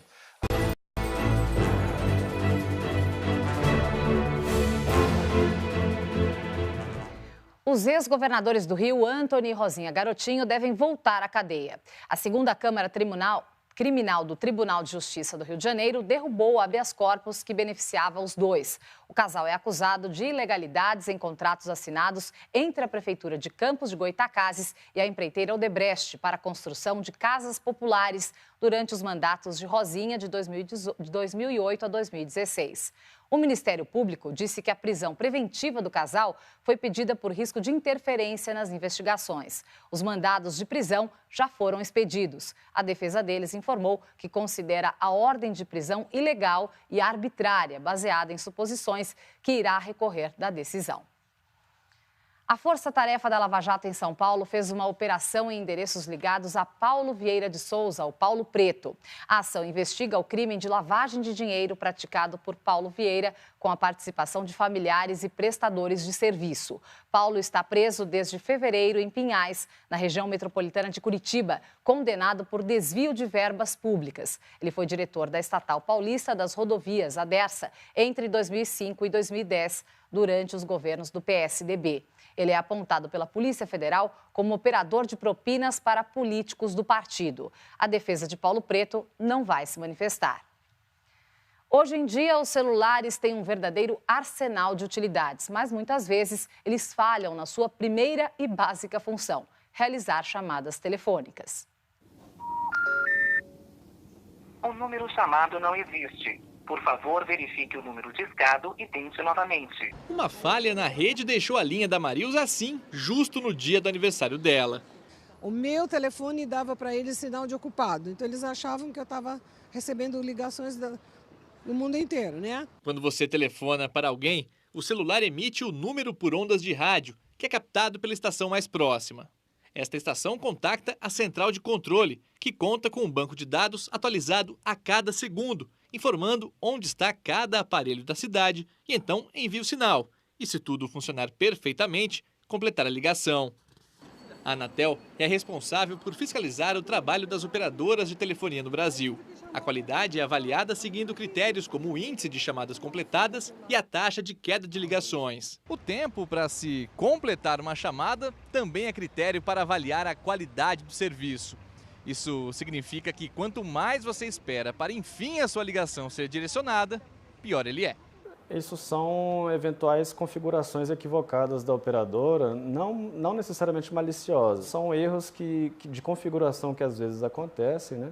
Os ex-governadores do Rio, Antony e Rosinha Garotinho, devem voltar à cadeia. A segunda Câmara Criminal do Tribunal de Justiça do Rio de Janeiro derrubou o habeas corpus que beneficiava os dois. O casal é acusado de ilegalidades em contratos assinados entre a Prefeitura de Campos de Goytacazes e a empreiteira Odebrecht para a construção de casas populares durante os mandatos de Rosinha de 2008 a 2016. O Ministério Público disse que a prisão preventiva do casal foi pedida por risco de interferência nas investigações. Os mandados de prisão já foram expedidos. A defesa deles informou que considera a ordem de prisão ilegal e arbitrária, baseada em suposições, que irá recorrer da decisão. A Força-Tarefa da Lava Jato em São Paulo fez uma operação em endereços ligados a Paulo Vieira de Souza, o Paulo Preto. A ação investiga o crime de lavagem de dinheiro praticado por Paulo Vieira com a participação de familiares e prestadores de serviço. Paulo está preso desde fevereiro em Pinhais, na região metropolitana de Curitiba, condenado por desvio de verbas públicas. Ele foi diretor da Estatal Paulista das Rodovias, a Dersa, entre 2005 e 2010. durante os governos do PSDB. Ele é apontado pela Polícia Federal como operador de propinas para políticos do partido. A defesa de Paulo Preto não vai se manifestar. Hoje em dia, os celulares têm um verdadeiro arsenal de utilidades, mas muitas vezes eles falham na sua primeira e básica função: realizar chamadas telefônicas. O número chamado não existe. Por favor, verifique o número discado e tente novamente. Uma falha na rede deixou a linha da Marilza assim, justo no dia do aniversário dela. O meu telefone dava para eles sinal de ocupado, então eles achavam que eu estava recebendo ligações do mundo inteiro, né? Quando você telefona para alguém, o celular emite o número por ondas de rádio, que é captado pela estação mais próxima. Esta estação contacta a central de controle, que conta com um banco de dados atualizado a cada segundo, informando onde está cada aparelho da cidade e então envia o sinal. E se tudo funcionar perfeitamente, completar a ligação. A Anatel é responsável por fiscalizar o trabalho das operadoras de telefonia no Brasil. A qualidade é avaliada seguindo critérios como o índice de chamadas completadas e a taxa de queda de ligações. O tempo para se completar uma chamada também é critério para avaliar a qualidade do serviço. Isso significa que quanto mais você espera para enfim a sua ligação ser direcionada, pior ele é. Isso são eventuais configurações equivocadas da operadora, não necessariamente maliciosas. São erros de configuração que às vezes acontecem, né?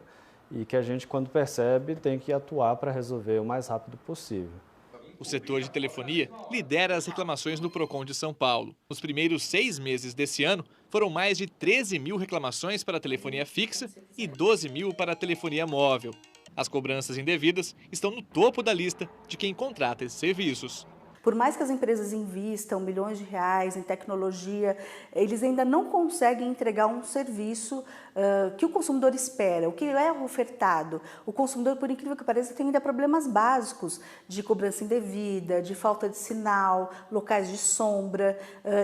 E que a gente, quando percebe, tem que atuar para resolver o mais rápido possível. O setor de telefonia lidera as reclamações no Procon de São Paulo. Nos primeiros 6 meses desse ano, foram mais de 13 mil reclamações para a telefonia fixa e 12 mil para a telefonia móvel. As cobranças indevidas estão no topo da lista de quem contrata esses serviços. Por mais que as empresas invistam milhões de reais em tecnologia, eles ainda não conseguem entregar um serviço que o consumidor espera, o que é ofertado. O consumidor, por incrível que pareça, tem ainda problemas básicos de cobrança indevida, de falta de sinal, locais de sombra.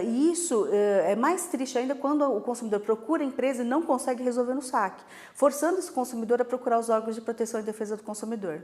E isso é mais triste ainda quando o consumidor procura a empresa e não consegue resolver no saque, forçando esse consumidor a procurar os órgãos de proteção e defesa do consumidor.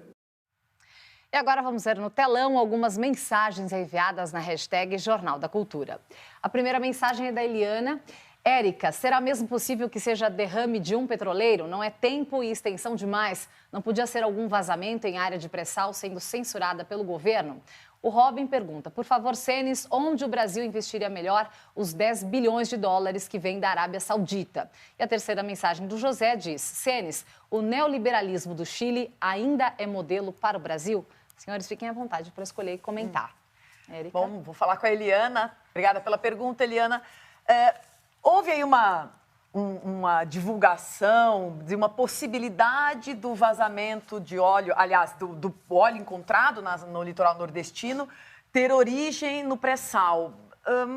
E agora vamos ver no telão algumas mensagens enviadas na hashtag Jornal da Cultura. A primeira mensagem é da Eliana. Érica, será mesmo possível que seja derrame de um petroleiro? Não é tempo e extensão demais? Não podia ser algum vazamento em área de pré-sal sendo censurada pelo governo? O Robin pergunta, por favor, Senes, onde o Brasil investiria melhor os 10 bilhões de dólares que vêm da Arábia Saudita? E a terceira mensagem do José diz, Senes, o neoliberalismo do Chile ainda é modelo para o Brasil? Senhores, fiquem à vontade para escolher e comentar. Érica? Bom, vou falar com a Eliana. Obrigada pela pergunta, Eliana. Houve aí uma divulgação de uma possibilidade do vazamento de óleo, aliás, do óleo encontrado no litoral nordestino, ter origem no pré-sal.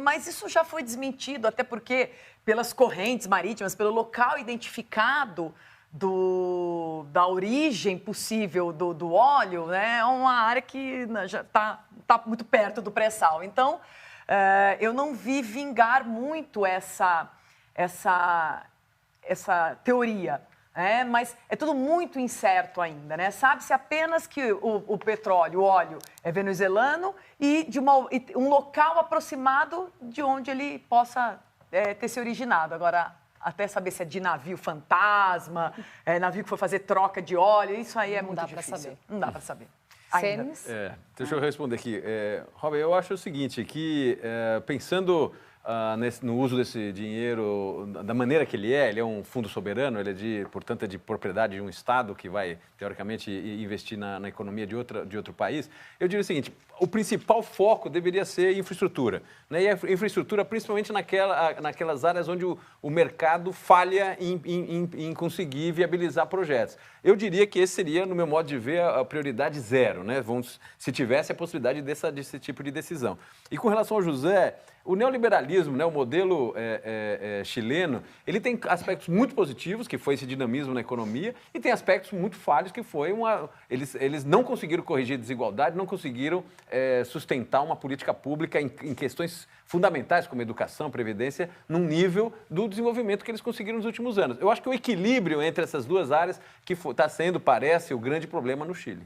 Mas isso já foi desmentido, até porque pelas correntes marítimas, pelo local identificado da origem possível do óleo, né, é uma área que já está muito perto do pré-sal. Então, eu não vi vingar muito essa teoria, mas é tudo muito incerto ainda, né? Sabe-se apenas que o petróleo, o óleo, é venezuelano e de um local aproximado de onde ele possa ter se originado. Agora, até saber se é de navio fantasma, navio que foi fazer troca de óleo, isso aí é muito difícil. Não dá para saber. Senes? Deixa eu responder aqui. Robin, eu acho o seguinte, que pensando no uso desse dinheiro, da maneira que ele é um fundo soberano, ele portanto, é de propriedade de um Estado que vai, teoricamente, investir na economia de outro país, eu diria o seguinte, o principal foco deveria ser infraestrutura, né? E a infraestrutura, principalmente naquelas áreas onde o mercado falha em conseguir viabilizar projetos. Eu diria que esse seria, no meu modo de ver, a prioridade zero, né? Se tivesse a possibilidade desse tipo de decisão. E com relação ao José, o neoliberalismo, né, o modelo chileno, ele tem aspectos muito positivos, que foi esse dinamismo na economia, e tem aspectos muito falhos, que foi eles não conseguiram corrigir a desigualdade, não conseguiram sustentar uma política pública em questões fundamentais, como educação, previdência, num nível do desenvolvimento que eles conseguiram nos últimos anos. Eu acho que o equilíbrio entre essas duas áreas que está sendo, parece, o grande problema no Chile.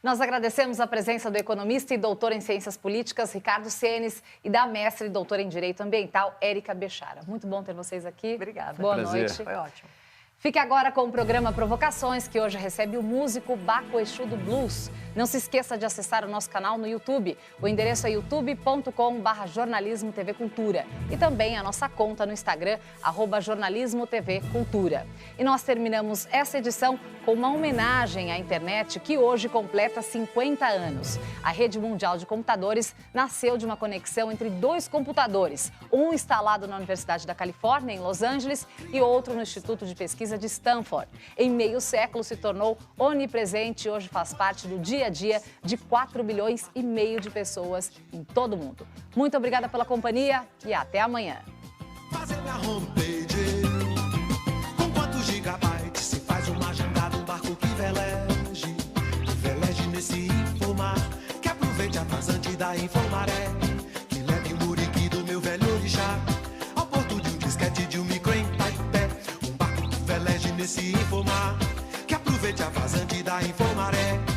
Nós agradecemos a presença do economista e doutor em Ciências Políticas, Ricardo Senes, e da mestre e doutora em Direito Ambiental, Érica Bechara. Muito bom ter vocês aqui. Obrigada. Boa Prazer. noite. Foi ótimo. Fique agora com o programa Provocações, que hoje recebe o músico Baco Exu do Blues. Não se esqueça de acessar o nosso canal no YouTube. O endereço é youtube.com/jornalismo TV Cultura. E também a nossa conta no Instagram, @jornalismo TV Cultura. E nós terminamos essa edição com uma homenagem à internet que hoje completa 50 anos. A Rede Mundial de Computadores nasceu de uma conexão entre dois computadores, um instalado na Universidade da Califórnia, em Los Angeles, e outro no Instituto de Pesquisa de Stanford. Em meio século se tornou onipresente e hoje faz parte do dia a dia de 4,5 bilhões de pessoas em todo o mundo. Muito obrigada pela companhia e até amanhã. Fazer minha homepage. Com quantos gigabytes se faz uma jangada, um barco que veleje nesse infomar, que aproveite a vazante da Infomaré, que leve o muriqui do meu velho orixá ao porto de um disquete de um micro em Taipé, um barco que veleje nesse infomar, que aproveite a vazante da Infomaré.